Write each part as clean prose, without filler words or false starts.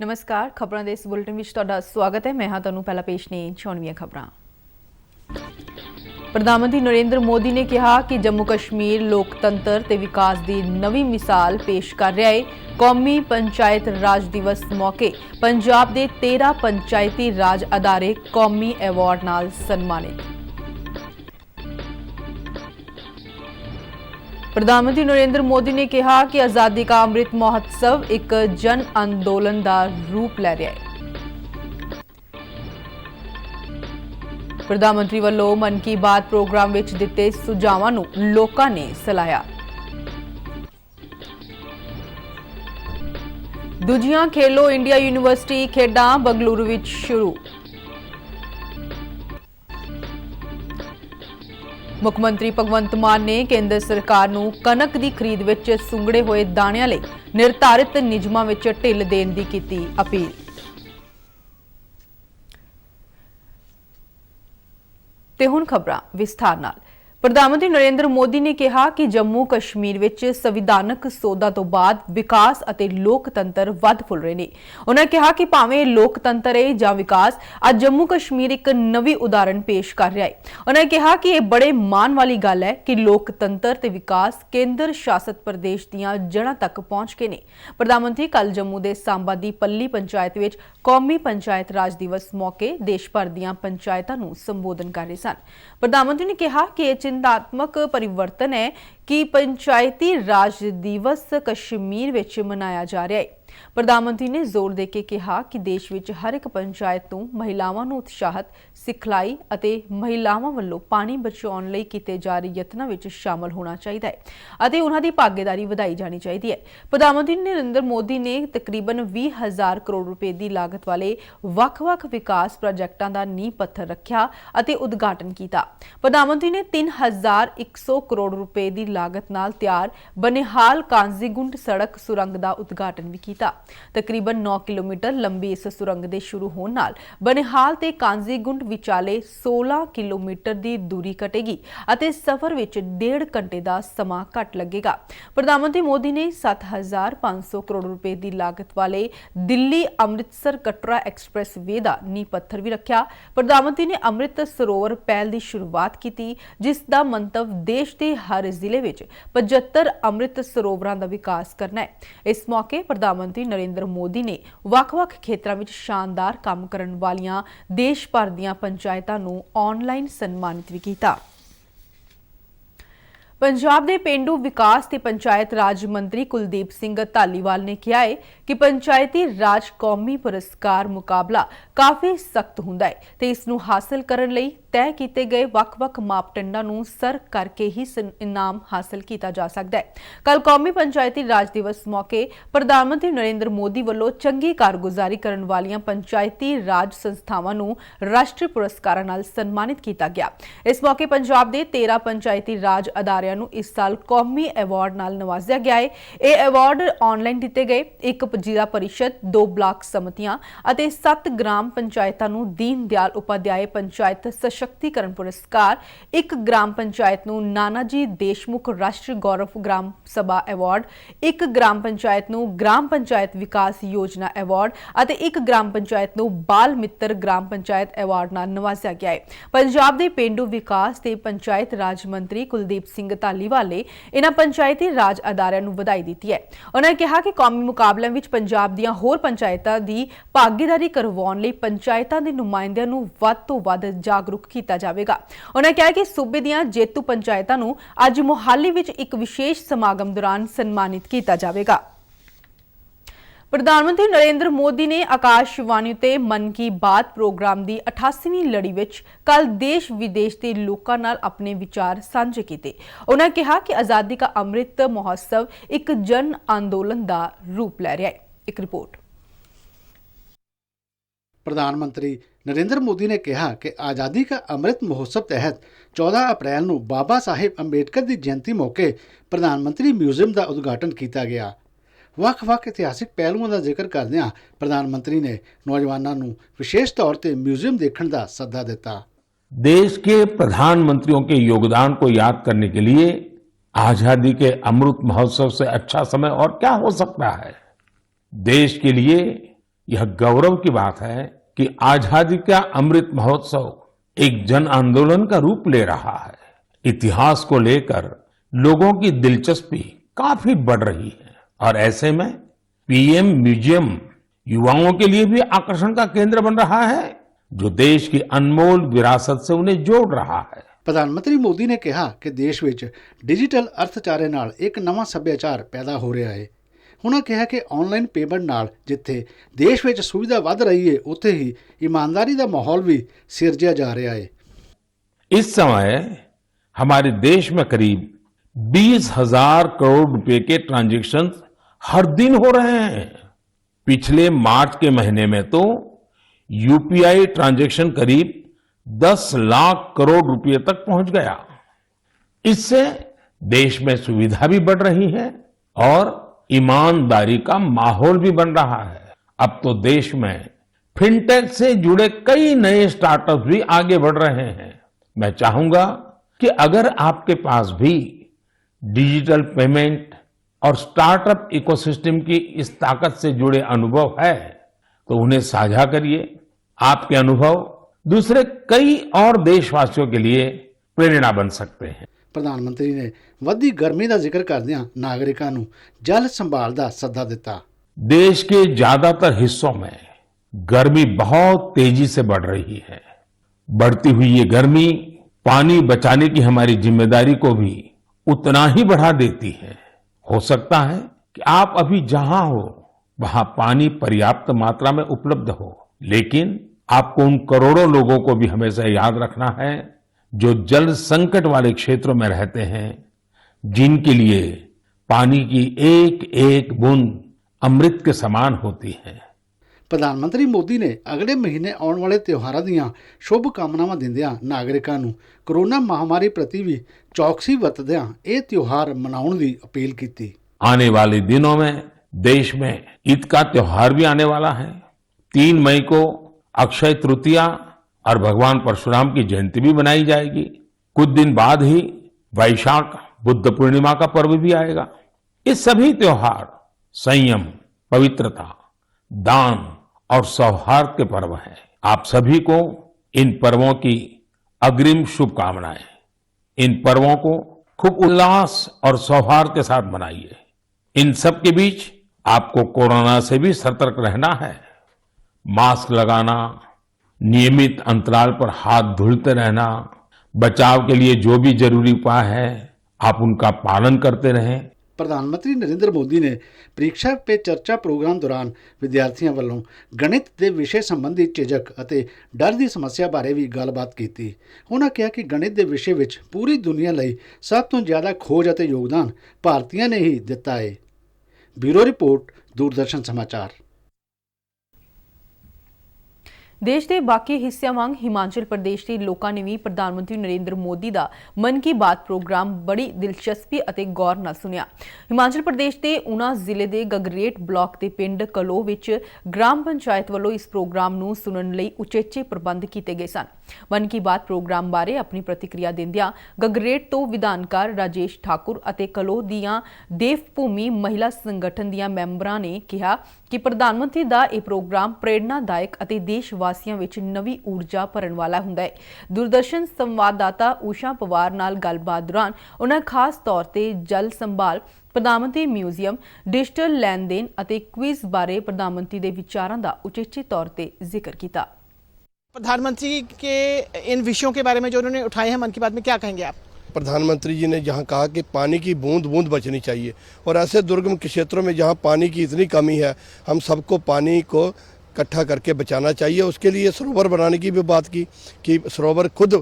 ਨਮਸਕਾਰ ਖਬਰਾਂ ਦੇ ਇਸ ਬੁਲੇਟਿਨ ਵਿੱਚ ਤੁਹਾਡਾ ਸਵਾਗਤ ਹੈ। ਮੈਂ ਹਾਂ ਤੁਹਾਨੂੰ ਪਹਿਲਾਂ ਪੇਸ਼ ਨੇ ਚੋਣਵੀਆਂ ਖਬਰਾਂ। ਪ੍ਰਧਾਨ ਮੰਤਰੀ ਨਰਿੰਦਰ ਮੋਦੀ ਨੇ ਕਿਹਾ ਕਿ ਜੰਮੂ ਕਸ਼ਮੀਰ ਲੋਕਤੰਤਰ ਤੇ ਵਿਕਾਸ ਦੀ ਨਵੀਂ ਮਿਸਾਲ ਪੇਸ਼ ਕਰ ਰਿਹਾ ਹੈ। ਕੌਮੀ ਪੰਚਾਇਤ ਰਾਜ ਦਿਵਸ ਮੌਕੇ ਪੰਜਾਬ ਦੇ 13 ਪੰਚਾਇਤੀ ਰਾਜ ਅਦਾਰੇ ਕੌਮੀ ਐਵਾਰਡ ਨਾਲ ਸਨਮਾਨਿਤ। प्रधानमंत्री नरेंद्र मोदी ने कहा कि आजादी का अमृत महोत्सव एक जन अंदोलन का रूप ले रहा है। प्रधानमंत्री वालों मन की बात प्रोग्राम विच दिते सुझावां नूं लोकां ने सलाहिया। दूजियां खेलो इंडिया यूनिवर्सिटी खेडां बंगलुरु विच शुरू। ਮੁੱਖ ਮੰਤਰੀ ਭਗਵੰਤ ਮਾਨ ਨੇ ਕੇਂਦਰ ਸਰਕਾਰ ਨੂੰ ਕਣਕ ਦੀ ਖਰੀਦ ਵਿੱਚ ਸੁੰਗੜੇ ਹੋਏ ਦਾਣਿਆਂ ਲਈ ਨਿਰਧਾਰਿਤ ਨਿਯਮਾਂ ਵਿੱਚ ਢਿੱਲ ਦੇਣ ਦੀ ਕੀਤੀ ਅਪੀਲ। ਤੇ ਹੁਣ ਖਬਰਾਂ ਵਿਸਥਾਰ ਨਾਲ। ਪ੍ਰਧਾਨ ਮੰਤਰੀ ਨਰਿੰਦਰ ਮੋਦੀ ਨੇ ਕਿਹਾ ਕਿ ਜੰਮੂ ਕਸ਼ਮੀਰ ਵਿੱਚ ਸੰਵਿਧਾਨਕ ਸੋਧਾਂ ਤੋਂ ਬਾਅਦ ਵਿਕਾਸ ਅਤੇ ਲੋਕਤੰਤਰ ਵੱਧ ਫੁੱਲ ਰਹੇ ਨੇ। ਉਹਨਾਂ ਕਿਹਾ ਕਿ ਭਾਵੇਂ ਲੋਕਤੰਤਰ ਹੈ ਜਾਂ ਵਿਕਾਸ, ਅੱਜ ਜੰਮੂ ਕਸ਼ਮੀਰ ਇੱਕ ਨਵੀਂ ਉਦਾਹਰਣ ਪੇਸ਼ ਕਰ ਰਿਹਾ ਹੈ। ਉਹਨਾਂ ਕਿਹਾ ਕਿ ਇਹ ਬੜੇ ਮਾਣ ਵਾਲੀ ਗੱਲ ਹੈ ਕਿ ਲੋਕਤੰਤਰ ਤੇ ਵਿਕਾਸ ਕੇਂਦਰ ਸ਼ਾਸਤ ਪ੍ਰਦੇਸ਼ ਦੀਆਂ ਜੜ੍ਹਾਂ ਤੱਕ ਪਹੁੰਚ ਗਏ ਨੇ। ਪ੍ਰਧਾਨ ਮੰਤਰੀ ਕੱਲ੍ਹ ਜੰਮੂ ਦੇ ਸਾਂਬਾ ਦੀ ਪੱਲੀ ਪੰਚਾਇਤ ਵਿੱਚ ਕੌਮੀ ਪੰਚਾਇਤ ਰਾਜ ਦਿਵਸ ਮੌਕੇ ਦੇਸ਼ ਭਰ ਦੀਆਂ ਪੰਚਾਇਤਾਂ ਨੂੰ ਸੰਬੋਧਨ ਕਰ ਰਹੇ ਸਨ। ਪ੍ਰਧਾਨ ਮੰਤਰੀ ਨੇ ਕਿਹਾ ਕਿ ਇਹ चिंतात्मक परिवर्तन है कि पंचायती राज दिवस कश्मीर विच मनाया जा रहा है। प्रधानमंत्री ने जोर देके कहा कि देश विच हर एक पंचायत नूं महिलावां नूं उत्साहित सिखलाई अते महिलावां वल्लों पानी बचाउण लई कीते जा रहे यत्नां विच शामिल होना चाहिए अते उन्हां दी भागीदारी वधाई जानी चाहिए है। प्रधानमंत्री नरेंद्र मोदी ने तकरीबन 20,000 करोड़ रुपए की लागत वाले ਵੱਖ-ਵੱਖ विकास प्रोजेक्टां दा नींह पत्थर रखिया अते उद्घाटन किया। प्रधानमंत्री ने 3,100 करोड़ रुपए की लागत नाल तैयार बनिहाल कांजीगुंड सड़क सुरंग का उद्घाटन भी किया। तकरीबन 9 किलोमीटर लंबी इस सुरंग के शुरू होने नाल बनिहाल ते कांजीगुंड विचाले 16 किलोमीटर की दूरी कटेगी अते सफर विच 1.5 घंटे का समा घट लगेगा। प्रधानमंत्री मोदी ने 7,500 करोड़ रुपए की लागत वाले दिल्ली अमृतसर कटरा एक्सप्रैस वे का नींह पत्थर भी रखा। प्रधानमंत्री ने अमृत सरोवर पहल की शुरुआत की जिसका मंतव देश के हर जिले में 75 अमृत सरोवरों का विकास करना है। इस मौके प्रधानमंत्री नरेंद्र मोदी ने ਵੱਖ-ਵੱਖ ਖੇਤਰਾਂ ਵਿੱਚ ਸ਼ਾਨਦਾਰ ਕੰਮ ਕਰਨ ਵਾਲੀਆਂ ਦੇਸ਼ ਭਰ ਦੀਆਂ ਪੰਚਾਇਤਾਂ ਨੂੰ ਆਨਲਾਈਨ ਸਨਮਾਨਿਤ ਵੀ ਕੀਤਾ। पंजाब के पेंडू विकास ते पंचायत राज मंत्री कुलदीप सिंह धालीवाल ने कहा है कि पंचायती राज कौमी पुरस्कार मुकाबला काफ़ी सख्त हुंदा है ते इस नूं हासिल करन लई तय किए गए ਵੱਖ-ਵੱਖ मापदंडां नूं सर करके ही इनाम हासिल किया जा सकता है। कल कौमी पंचायती राज दिवस मौके प्रधानमंत्री नरेंद्र मोदी वालों चंगी कारगुजारी करन वालियां पंचायती राज संस्थावां नूं राष्ट्रीय पुरस्कारां नाल सन्मानित किया गया। इस मौके पंजाब के 13 पंचायती राज अदारे इस साल कौमी एवार्ड नाल नवाजिया गया है। यह एवार्ड ऑनलाइन दिते गए। एक जिला परिषद, 2 ब्लॉक समितियां अते 7 ग्राम पंचायतां नूं दीन दयाल उपाध्याय पंचायत सशक्तिकरण पुरस्कार, 1 ग्राम पंचायत नूं नानाजी देशमुख राष्ट्रीय गौरव ग्राम सभा एवार्ड, 1 ग्राम पंचायत नूं ग्राम पंचायत विकास योजना एवार्ड अते 1 ग्राम पंचायत नूं बाल मित्र ग्राम पंचायत एवार्ड नाल नवाजिया गया है। पंजाब दे पेंडू विकास ते पंचायत राज मंत्री कुलदीप सिंह धालीवाल ने इन्हां पंचायती राज अदारिਆਂ ਨੂੰ ਵਧਾਈ ਦਿੱਤੀ ਹੈ। ਉਹਨਾਂ ਨੇ ਕਿਹਾ ਕਿ ਕੌਮੀ ਮੁਕਾਬਲਿਆਂ ਵਿੱਚ ਪੰਜਾਬ ਦੀਆਂ ਹੋਰ ਪੰਚਾਇਤਾਂ ਦੀ ਭਾਗੀਦਾਰੀ ਕਰਵਾਉਣ ਲਈ ਪੰਚਾਇਤਾਂ ਦੇ ਨੁਮਾਇੰਦਿਆਂ ਨੂੰ ਵੱਧ ਤੋਂ ਵੱਧ ਜਾਗਰੂਕ ਕੀਤਾ ਜਾਵੇਗਾ। ਉਹਨਾਂ ਨੇ ਕਿਹਾ ਕਿ ਸੂਬੇ ਦੀਆਂ ਜੇਤੂ ਪੰਚਾਇਤਾਂ ਨੂੰ ਅੱਜ ਮੋਹਾਲੀ ਵਿੱਚ ਇੱਕ ਵਿਸ਼ੇਸ਼ ਸਮਾਗਮ ਦੌਰਾਨ ਸਨਮਾਨਿਤ ਕੀਤਾ ਜਾਵੇਗਾ। प्रधानमंत्री नरेंद्र मोदी ने आकाशवाणी ते मन की बात प्रोग्राम की 88वीं लड़ी विच कल देश विदेश के लोगों नाल अपने विचार साझे किए। उन्होंने कहा कि आज़ादी का अमृत महोत्सव एक जन आंदोलन का रूप ले रहा है। एक रिपोर्ट। प्रधानमंत्री नरेंद्र मोदी ने कहा कि आज़ादी का अमृत महोत्सव तहत 14 अप्रैल को बाबा साहेब अंबेडकर की जयंती मौके प्रधानमंत्री म्यूजियम का उद्घाटन किया गया। ਵੱਖ-ਵੱਖ ਇਤਿਹਾਸਿਕ ਪਹਿਲੂਆਂ ਦਾ ਜ਼ਿਕਰ ਕਰਦਿਆਂ ਪ੍ਰਧਾਨ ਮੰਤਰੀ ਨੇ ਨੌਜਵਾਨਾਂ ਨੂੰ ਵਿਸ਼ੇਸ਼ ਤੌਰ ਤੇ ਮਿਊਜ਼ੀਅਮ ਦੇਖਣ ਦਾ ਸੱਦਾ ਦਿੱਤਾ। देश के प्रधानमंत्रियों के योगदान को याद करने के लिए आजादी के अमृत महोत्सव से अच्छा समय और क्या हो सकता है। देश के लिए यह गौरव की बात है कि आजादी का अमृत महोत्सव एक जन आंदोलन का रूप ले रहा है। इतिहास को लेकर लोगों की दिलचस्पी काफी बढ़ रही है और ऐसे में पीएम म्यूजियम युवाओं के लिए भी आकर्षण का केंद्र बन रहा है, जो देश की अनमोल विरासत से उन्हें जोड़ रहा है। ਪ੍ਰਧਾਨ ਮੰਤਰੀ ਮੋਦੀ ਨੇ ਕਿਹਾ ਕਿ ਦੇਸ਼ ਵਿੱਚ ਡਿਜੀਟਲ ਅਰਥਚਾਰੇ ਨਾਲ ਇੱਕ ਨਵਾਂ ਸੱਭਿਆਚਾਰ ਪੈਦਾ ਹੋ ਰਿਹਾ ਹੈ। ਉਹਨਾਂ ਕਿਹਾ ਕਿ ਆਨਲਾਈਨ ਪੇਮੈਂਟ ਨਾਲ ਜਿੱਥੇ ਦੇਸ਼ ਵਿੱਚ ਸੁਵਿਧਾ ਵੱਧ ਰਹੀ ਹੈ, ਉੱਥੇ ਹੀ ईमानदारी ਦਾ ਮਾਹੌਲ भी ਸਿਰਜਿਆ ਜਾ ਰਿਹਾ है। इस समय हमारे देश में करीब 20,000 करोड़ रुपए के ट्रांजैक्शन हर दिन हो रहे हैं। पिछले मार्च के महीने में तो यूपीआई ट्रांजैक्शन करीब 10 लाख करोड़ रुपए तक पहुंच गया। इससे देश में सुविधा भी बढ़ रही है और ईमानदारी का माहौल भी बन रहा है। अब तो देश में फिनटेक से जुड़े कई नए स्टार्टअप भी आगे बढ़ रहे हैं। मैं चाहूंगा कि अगर आपके पास भी डिजिटल पेमेंट और स्टार्टअप इकोसिस्टम की इस ताकत से जुड़े अनुभव है तो उन्हें साझा करिए। आपके अनुभव दूसरे कई और देशवासियों के लिए प्रेरणा बन सकते हैं। ਪ੍ਰਧਾਨ ਮੰਤਰੀ ਨੇ ਵੱਧਦੀ ਗਰਮੀ ਦਾ ਜ਼ਿਕਰ ਕਰਦਿਆਂ ਨਾਗਰਿਕਾਂ ਨੂੰ ਜਲ ਸੰਭਾਲ ਦਾ ਸੱਦਾ ਦਿੱਤਾ। देश के ज्यादातर हिस्सों में गर्मी बहुत तेजी से बढ़ रही है। बढ़ती हुई ये गर्मी पानी बचाने की हमारी जिम्मेदारी को भी उतना ही बढ़ा देती है। हो सकता है कि आप अभी जहां हो वहां पानी पर्याप्त मात्रा में उपलब्ध हो, लेकिन आपको उन करोड़ों लोगों को भी हमेशा याद रखना है जो जल संकट वाले क्षेत्रों में रहते हैं, जिनके लिए पानी की एक एक बूंद अमृत के समान होती है। ਪ੍ਰਧਾਨ ਮੰਤਰੀ ਮੋਦੀ ਨੇ ਅਗਲੇ ਮਹੀਨੇ ਆਉਣ ਵਾਲੇ ਤਿਉਹਾਰਾਂ ਦੀਆਂ ਸ਼ੁਭ ਕਾਮਨਾਵਾਂ ਦਿੰਦਿਆਂ ਨਾਗਰਿਕਾਂ ਨੂੰ ਕੋਰੋਨਾ ਮਹਾਮਾਰੀ ਪ੍ਰਤੀ ਵੀ ਚੌਕਸੀ ਵਰਤਦਿਆਂ ਇਹ ਤਿਉਹਾਰ ਮਨਾਉਣ ਦੀ ਅਪੀਲ ਕੀਤੀ। आने वाले दिनों में देश में ईद का त्योहार भी आने वाला है। 3 मई को अक्षय तृतीया और भगवान परशुराम की जयंती भी मनाई जाएगी। कुछ दिन बाद ही वैशाख बुद्ध पूर्णिमा का पर्व भी आएगा। ये सभी त्योहार संयम, पवित्रता, दान और सौहार्द के पर्व हैं। आप सभी को इन पर्वों की अग्रिम शुभकामनाएं। इन पर्वों को खूब उल्लास और सौहार्द के साथ मनाइए। इन सब के बीच आपको कोरोना से भी सतर्क रहना है। मास्क लगाना, नियमित अंतराल पर हाथ धुलते रहना, बचाव के लिए जो भी जरूरी उपाय है आप उनका पालन करते रहें। ਪ੍ਰਧਾਨ ਮੰਤਰੀ ਨਰਿੰਦਰ ਮੋਦੀ ਨੇ ਪ੍ਰੀਖਿਆ ਪੇ ਚਰਚਾ ਪ੍ਰੋਗਰਾਮ ਦੌਰਾਨ ਵਿਦਿਆਰਥੀਆਂ ਵੱਲੋਂ ਗਣਿਤ ਦੇ ਵਿਸ਼ੇ ਸੰਬੰਧੀ ਝਿਜਕ ਅਤੇ ਡਰ ਦੀ ਸਮੱਸਿਆ ਬਾਰੇ ਵੀ ਗੱਲਬਾਤ ਕੀਤੀ। ਉਹਨਾਂ ਕਿਹਾ ਕਿ ਗਣਿਤ ਦੇ ਵਿਸ਼ੇ ਵਿੱਚ ਪੂਰੀ ਦੁਨੀਆ ਲਈ ਸਭ ਤੋਂ ਜ਼ਿਆਦਾ ਖੋਜ ਅਤੇ ਯੋਗਦਾਨ ਭਾਰਤੀਆਂ ਨੇ ਹੀ ਦਿੱਤਾ ਹੈ। ਬਿਊਰੋ ਰਿਪੋਰਟ, ਦੂਰਦਰਸ਼ਨ ਸਮਾਚਾਰ। ਦੇਸ਼ ਦੇ ਬਾਕੀ ਹਿੱਸਿਆਂ ਵਾਂਗ ਹਿਮਾਚਲ ਪ੍ਰਦੇਸ਼ ਦੇ ਲੋਕਾਂ ਨੇ ਵੀ ਪ੍ਰਧਾਨ ਮੰਤਰੀ ਨਰਿੰਦਰ ਮੋਦੀ ਦਾ ਮਨ ਕੀ ਬਾਤ ਪ੍ਰੋਗਰਾਮ ਬੜੀ ਦਿਲਚਸਪੀ ਅਤੇ ਗੌਰ ਨਾਲ ਸੁਣਿਆ। ਹਿਮਾਚਲ ਪ੍ਰਦੇਸ਼ ਦੇ ਊਨਾ ਜ਼ਿਲ੍ਹੇ ਦੇ ਗਗਰੇਟ ਬਲਾਕ ਦੇ ਪਿੰਡ ਕਲੋ ਵਿੱਚ ਗ੍ਰਾਮ ਪੰਚਾਇਤ ਵੱਲੋਂ ਇਸ ਪ੍ਰੋਗਰਾਮ ਨੂੰ ਸੁਣਨ ਲਈ ਉਚੇਚੇ ਪ੍ਰਬੰਧ ਕੀਤੇ ਗਏ ਸਨ। ਮਨ ਕੀ ਬਾਤ ਪ੍ਰੋਗਰਾਮ ਬਾਰੇ ਆਪਣੀ ਪ੍ਰਤੀਕਿਰਿਆ ਦਿੰਦਿਆਂ ਗਗਰੇਟ ਤੋਂ ਵਿਧਾਨਕਾਰ ਰਾਜੇਸ਼ ਠਾਕੁਰ ਅਤੇ ਕਲੋ ਦੀਆਂ ਦੇਵ ਭੂਮੀ ਮਹਿਲਾ ਸੰਗਠਨ ਦੀਆਂ ਮੈਂਬਰਾਂ ਨੇ ਕਿਹਾ ਕਿ ਪ੍ਰਧਾਨ ਮੰਤਰੀ ਦਾ ਇਹ ਪ੍ਰੋਗਰਾਮ ਪ੍ਰੇਰਨਾਦਾਇਕ ਅਤੇ ਦੇਸ਼ ਵਾਸੀਆਂ ਵਿੱਚ ਨਵੀਂ ਊਰਜਾ ਭਰਨ ਵਾਲਾ ਹੁੰਦਾ ਹੈ। ਦੂਰਦਰਸ਼ਨ ਸੰਵਾਦਦਾਤਾ ਊਸ਼ਾ ਪਵਾਰ ਨਾਲ ਗੱਲਬਾਤ ਦੌਰਾਨ ਉਹਨਾਂ ਖਾਸ ਤੌਰ ਤੇ ਜਲ ਸੰਭਾਲ, ਪ੍ਰਧਾਨ ਮੰਤਰੀ ਮਿਊਜ਼ੀਅਮ, डिजिटल ਲੈਣ ਦੇਣ ਅਤੇ क्विज ਬਾਰੇ ਪ੍ਰਧਾਨ ਮੰਤਰੀ ਦੇ ਵਿਚਾਰਾਂ ਦਾ ਉਚੇਚੇ ਤੌਰ ਤੇ ਜ਼ਿਕਰ ਕੀਤਾ। प्रधानमंत्री के इन विषयों के बारे में जो उन्होंने उठाए हैं मन की बात में, क्या कहेंगे आप? प्रधानमंत्री जी ने जहां कहा कि पानी की बूंद बूंद बचनी चाहिए और ऐसे दुर्गम क्षेत्रों में जहां पानी की इतनी कमी है, हम सबको पानी को इकट्ठा करके बचाना चाहिए। उसके लिए सरोवर बनाने की भी बात की कि सरोवर खुद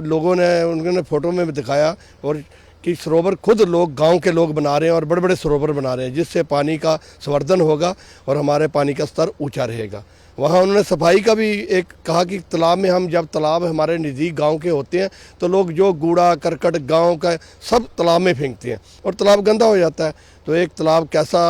लोगों ने उन्होंने फोटो में दिखाया और कि सरोवर खुद लोग गांव के लोग बना रहे हैं और बड़े बड़े सरोवर बना रहे हैं, जिससे पानी का संवर्धन होगा और हमारे पानी का स्तर ऊंचा रहेगा। वहाँ उन्होंने सफाई का भी एक कहा कि तालाब में हम जब तालाब हमारे नज़दीक गांव के होते हैं तो लोग जो कूड़ा करकट गांव का सब तालाब में फेंकते हैं और तालाब गंदा हो जाता है। तो एक तालाब कैसा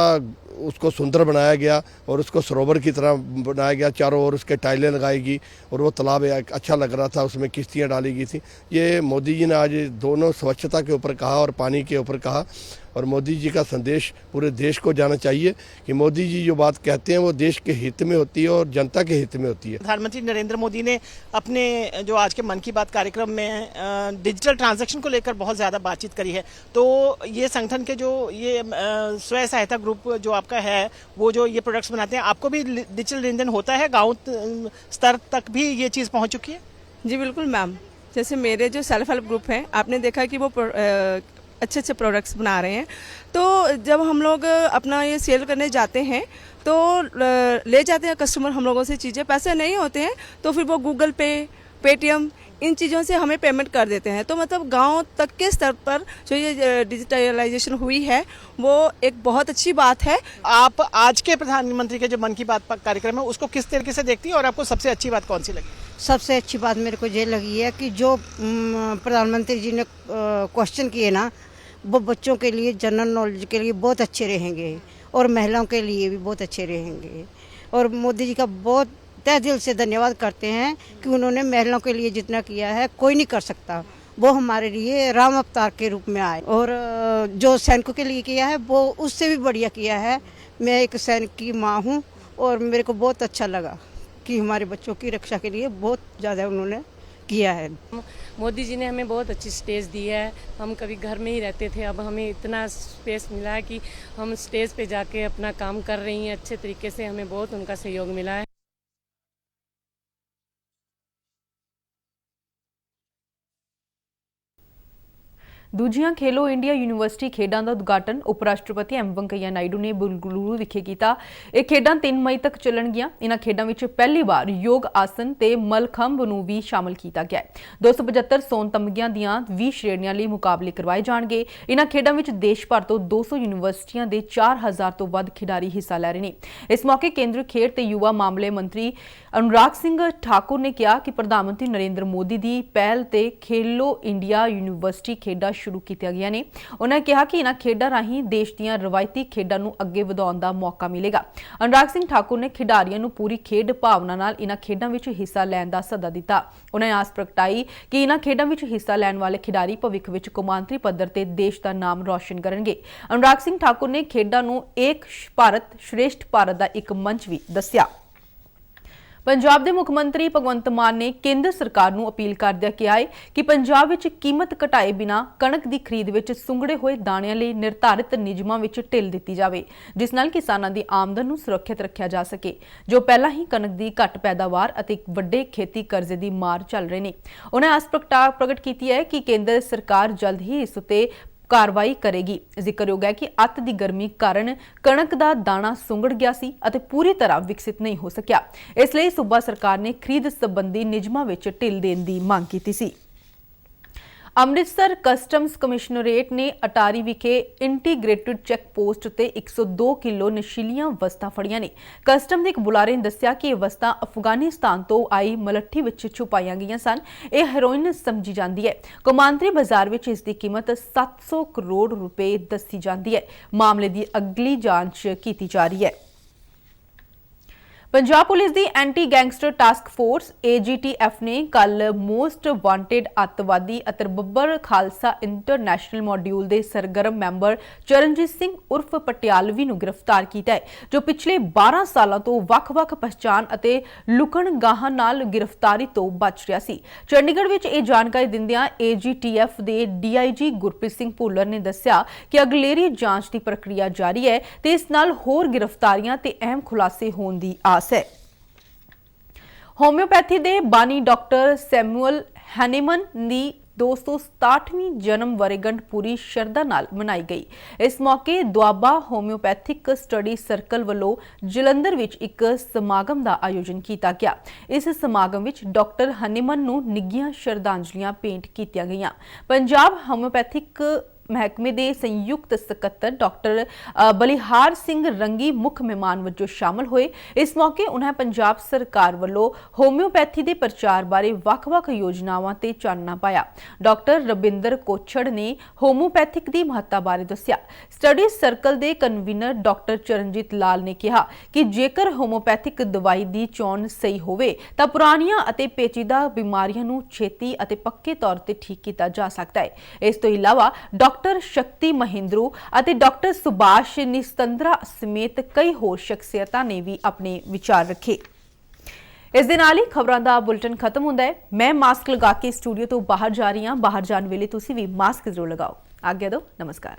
उसको सुंदर बनाया गया और उसको सरोवर की तरह बनाया गया, चारों ओर उसके टाइलें लगाई गई और वो तालाब एक अच्छा लग रहा था, उसमें किश्तियाँ डाली गई थी। ये मोदी जी ने आज दोनों स्वच्छता के ऊपर कहा और पानी के ऊपर कहा और मोदी जी का संदेश पूरे देश को जाना चाहिए कि मोदी जी जो बात कहते हैं वो देश के हित में होती है और जनता के हित में होती है। प्रधानमंत्री नरेंद्र मोदी ने अपने जो आज के मन की बात कार्यक्रम में डिजिटल ट्रांजैक्शन को लेकर बहुत ज़्यादा बातचीत करी है। तो ये संगठन के जो ये स्वयं सहायता ग्रुप जो आपका है, वो जो ये प्रोडक्ट्स बनाते हैं, आपको भी डिजिटल लेन देन होता है? गाँव स्तर तक भी ये चीज़ पहुँच चुकी है? जी बिल्कुल मैम। जैसे मेरे जो सेल्फ हेल्प ग्रुप हैं, आपने देखा कि वो अच्छे अच्छे प्रोडक्ट्स बना रहे हैं। तो जब हम लोग अपना ये सेल करने जाते हैं तो ले जाते हैं कस्टमर हम लोगों से चीज़ें, पैसे नहीं होते हैं तो फिर वो गूगल पे, पेटीएम, इन चीज़ों से हमें पेमेंट कर देते हैं। तो मतलब गांव तक के स्तर पर जो ये डिजिटलाइजेशन हुई है वो एक बहुत अच्छी बात है। आप आज के प्रधानमंत्री के जो मन की बात कार्यक्रम है उसको किस तरीके से देखती है और आपको सबसे अच्छी बात कौन सी लगी? सबसे अच्छी बात मेरे को ये लगी है कि जो प्रधानमंत्री जी ने क्वेश्चन किए ना, वो बच्चों के लिए, जनरल नॉलेज के लिए बहुत अच्छे रहेंगे और महिलाओं के लिए भी बहुत अच्छे रहेंगे। और मोदी जी का बहुत तहे दिल से धन्यवाद करते हैं कि उन्होंने महिलाओं के लिए जितना किया है कोई नहीं कर सकता। वो हमारे लिए राम अवतार के रूप में आए। और जो सैनिकों के लिए किया है वो उससे भी बढ़िया किया है। मैं एक सैनिक की माँ हूँ और मेरे को बहुत अच्छा लगा कि हमारे बच्चों की रक्षा के लिए बहुत ज़्यादा उन्होंने किया है। मोदी जी ने हमें बहुत अच्छी स्टेज दी है। हम कभी घर में ही रहते थे, अब हमें इतना स्पेस मिला है कि हम स्टेज पे जाके अपना काम कर रही हैं अच्छे तरीके से। हमें बहुत उनका सहयोग मिला है। ਦੂਜੀਆਂ ਖੇਲੋ ਇੰਡੀਆ ਯੂਨੀਵਰਸਿਟੀ ਖੇਡਾਂ ਦਾ ਉਦਘਾਟਨ ਉਪ ਰਾਸ਼ਟਰਪਤੀ ਐਮ ਵੈਂਕਈਆ ਨਾਇਡੂ ਨੇ ਬੰਗਲੁਰੂ ਵਿਖੇ ਕੀਤਾ। ਇਹ ਖੇਡਾਂ 3 ਮਈ ਤੱਕ ਚੱਲਣਗੀਆਂ। ਇਹਨਾਂ ਖੇਡਾਂ ਵਿੱਚ ਪਹਿਲੀ ਵਾਰ ਯੋਗ ਆਸਨ ਤੇ ਮਲਖੰਬ ਨੂੰ ਵੀ ਸ਼ਾਮਲ ਕੀਤਾ ਗਿਆ ਹੈ। 275 ਸੋਨ ਤਮਗਿਆਂ ਦੀਆਂ 20 ਸ਼੍ਰੇਣੀਆਂ ਲਈ ਮੁਕਾਬਲੇ ਕਰਵਾਏ ਜਾਣਗੇ। ਇਹਨਾਂ ਖੇਡਾਂ ਵਿੱਚ ਦੇਸ਼ ਭਰ ਤੋਂ 200 ਯੂਨੀਵਰਸਿਟੀਆਂ ਦੇ 4000 ਤੋਂ ਵੱਧ ਖਿਡਾਰੀ ਹਿੱਸਾ ਲੈ ਰਹੇ ਨੇ। ਇਸ ਮੌਕੇ ਕੇਂਦਰੀ ਖੇਡ ਤੇ ਯੁਵਾ ਮਾਮਲੇ ਮੰਤਰੀ ਅਨੁਰਾਗ ਸਿੰਘ ਠਾਕੁਰ ਨੇ ਕਿਹਾ ਕਿ ਪ੍ਰਧਾਨ ਮੰਤਰੀ ਨਰਿੰਦਰ ਮੋਦੀ ਦੀ ਪਹਿਲ ਤੇ ਖੇਲੋ ਇੰਡੀਆ ਯੂਨੀਵਰਸਿਟੀ ਖੇਡਾਂ शुरू कीतियां गईयां ने। उन्होंने कहा कि इन्हां खेडां राहीं देश दीयां रवायती खेडां नूं अगे वधाउण दा मौका मिलेगा। अनुराग सिंह ठाकुर ने खिडारियां नूं पूरी खेड भावना नाल इन्हां खेडां विच हिस्सा लैण दा सੱਦਾ दिता। उन्होंने आस प्रगटाई कि इन्हां खेडां विच हिस्सा लैण वाले खिडारी भविख विच कौमांतरी पद्धर ते देश दा नाम रोशन करनगे। अनुराग सिंह ठाकुर ने खेडां नूं एक भारत श्रेष्ठ भारत दा एक मंच भी दस्सिया। पंजाब के मुख्यमंत्री भगवंत मान ने केंद्र सरकार नूं अपील करदिआं कहा है कि पंजाब विच कीमत घटाए बिना कणक की खरीद विच सुंगड़े हुए दाणिਆਂ ਲਈ निर्धारित नियमां विच ढिल दित्ती जावे, जिस नाल किसानां दी आमदन नूं सुरੱਖਿਅਤ रखिया जा सके, जो पहलां ही कणक की घट पैदावार अते वड्डे खेती कर्जे की मार झल रहे ने। उन्हें आस प्रगट की है कि केंद्र सरकार जल्द ही इस उत्ते कार्रवाई करेगी। जिक्रयोग है कि अत की गर्मी कारण कणक का दाना सुंगड़ गया सी अते पूरी तरह विकसित नहीं हो सकिया। इसलिए सूबा सरकार ने खरीद संबंधी नियमां विच ढिल देण दी मांग की सी। अमृतसर कस्टम्स कमिश्नरेट ने अटारी विखे इंटीग्रेटेड चैक पोस्ट ते 102 किलो नशीलियां वस्तां फड़ियां ने। कस्टम के एक बुलारे ने दस्सिया कि यह वस्तां अफगानिस्तान तो आई मलट्ठी विच छुपाईयां गईयां सन। यह हेरोइन समझी जाती है। कौमांतरी बाजार विच इसकी कीमत 700 करोड़ रुपए दसी जाती है। मामले की अगली जांच की जा रही है। पंजाब पुलिस की anti gangster task force AGTF ने कल मोस्ट वांटेड अतवादी अतर बब्बर खालसा इंटरनेशनल मॉड्यूल के सरगर्म मैंबर चरणजीत सिंह उर्फ पटियालवी नूं गिरफ्तार किया है, जो पिछले 12 सालों तो वख-वख पहचान अते लुकण गाहां नाल गिरफ्तारी तो बच रहा सी। चंडीगढ़ विच यह जानकारी दिंदियां AGTF के DIG गुरप्रीत सिंह भुल्लर ने दस्सिया कि अगलेरी जांच की प्रक्रिया जारी है ते इस नाल होर गिरफ्तारियां ते अहम खुलासे होण दी है। होम्योपैथी दे बानी डॉक्टर सैमुअल हैनीमन दी 267वीं जन्म वर्षगंढ पूरी शरदा नाल मनाई गई। इस मौके दुआबा होम्योपैथिक स्टडी सर्कल वालों जलंधर विच एक समागम का आयोजन किया गया। इस समागम विच डॉक्टर हनीमन नूं निੱਘੀਆਂ श्रद्धांजलियां भेंट कीतियां गईयां। पंजाब होम्योपैथिक महकमे के संयुक्त सकत्तर डॉक्टर बलिहार सिंह रंगी मुख मेहमान वजों शामिल हुए। इस मौके उन्हें पंजाब सरकार वालों होम्योपैथी के प्रचार बारे वख-वख योजनावां ते चानना पाया। डॉक्टर रबिंदर कोछड़ ने होम्योपैथिक की महत्ता बारे दस्सिया। स्टडी सर्कल के कन्वीनर डॉक्टर चरणजीत लाल ने कहा कि जेकर होम्योपैथिक दवाई की चोन सही होवे तां पुरानियां अते पेचीदा बीमारियां नूं छेती अते पक्के तौर पर ठीक किया जा सकता है। इस तो इलावा डॉक्टर ਡਾਕਟਰ ਸ਼ਕਤੀ ਮਹਿੰਦਰੂ ਅਤੇ ਡਾਕਟਰ ਸੁਭਾਸ਼ ਨਿਸਤੰਦਰਾ ਸਮੇਤ ਕਈ ਹੋਰ ਸ਼ਖਸੀਅਤਾਂ ਨੇ ਵੀ ਆਪਣੇ ਵਿਚਾਰ ਰੱਖੇ। ਇਸ ਦੇ ਨਾਲ ਹੀ ਖਬਰਾਂ ਦਾ ਬੁਲੇਟਿਨ ਖਤਮ ਹੁੰਦਾ ਹੈ। ਮੈਂ ਮਾਸਕ ਲਗਾ ਕੇ ਸਟੂਡੀਓ ਤੋਂ ਬਾਹਰ ਜਾ ਰਹੀ ਹਾਂ। ਬਾਹਰ ਜਾਣ ਵੇਲੇ ਤੁਸੀਂ ਵੀ ਮਾਸਕ ਜ਼ਰੂਰ ਲਗਾਓ। ਆਗਿਆ ਦਿਓ। ਨਮਸਕਾਰ।